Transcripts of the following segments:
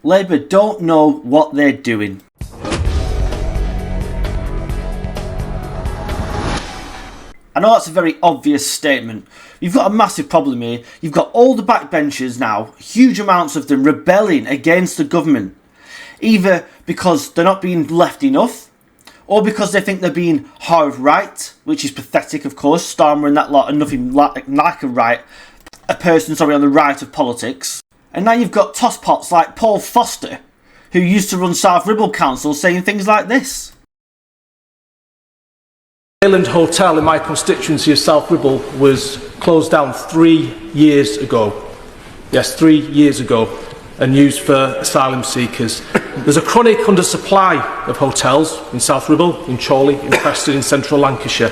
Labour don't know what they're doing. I know that's a very obvious statement. You've got a massive problem here. You've got all the backbenchers now, huge amounts of them, rebelling against the government. Either because they're not being left enough, or because they think they're being hard right, which is pathetic, of course. Starmer and that lot are nothing like a person on the right of politics. And now you've got tosspots like Paul Foster, who used to run South Ribble Council, saying things like this. Leyland Hotel in my constituency of South Ribble was closed down 3 years ago. Yes, 3 years ago, and used for asylum seekers. There's a chronic undersupply of hotels in South Ribble, in Chorley, in Preston, in central Lancashire.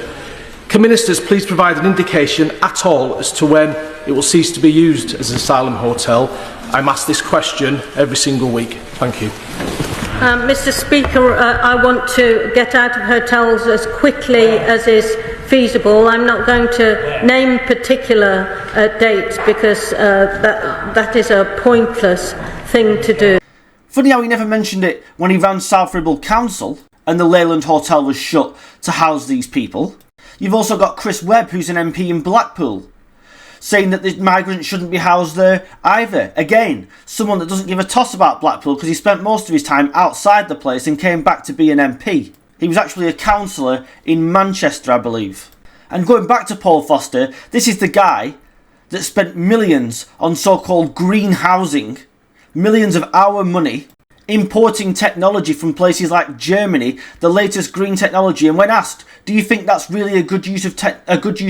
Can ministers please provide an indication at all as to when it will cease to be used as an asylum hotel? I'm asked this question every single week. Thank you. Mr. Speaker, I want to get out of hotels as quickly as is feasible. I'm not going to name particular dates because that is a pointless thing to do. Funny how he never mentioned it when he ran South Ribble Council and the Leyland Hotel was shut to house these people. You've also got Chris Webb, who's an MP in Blackpool, saying that the migrants shouldn't be housed there either. Again, someone that doesn't give a toss about Blackpool because he spent most of his time outside the place and came back to be an MP. He was actually a councillor in Manchester, I believe. And going back to Paul Foster, this is the guy that spent millions on so-called green housing, millions of our money, importing technology from places like Germany, the latest green technology. And when asked, do you think that's really a good use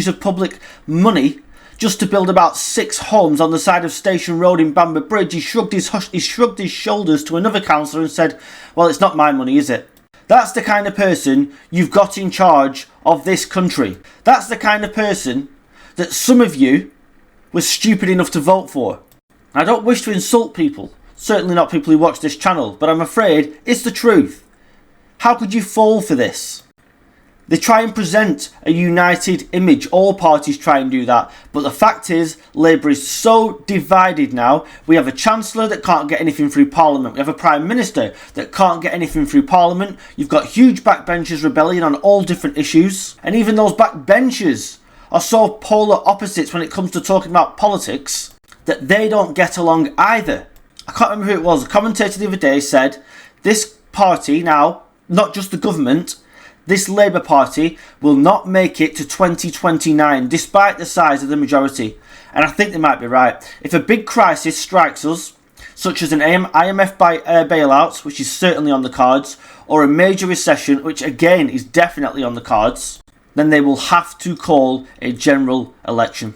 of public money, just to build about 6 homes on the side of Station Road in Bamber Bridge, he shrugged his shoulders to another councillor and said, well, it's not my money, is it? That's the kind of person you've got in charge of this country. That's the kind of person that some of you were stupid enough to vote for. I don't wish to insult people, certainly not people who watch this channel, but I'm afraid it's the truth. How could you fall for this? They try and present a united image. All parties try and do that. But the fact is, Labour is so divided now. We have a Chancellor that can't get anything through Parliament. We have a Prime Minister that can't get anything through Parliament. You've got huge backbenchers rebelling on all different issues. And even those backbenchers are so polar opposites when it comes to talking about politics that they don't get along either. I can't remember who it was. A commentator the other day said, this party now, not just the government, this Labour Party will not make it to 2029 despite the size of the majority. And I think they might be right. If a big crisis strikes us, such as an IMF bailout, which is certainly on the cards, or a major recession, which again is definitely on the cards, then they will have to call a general election.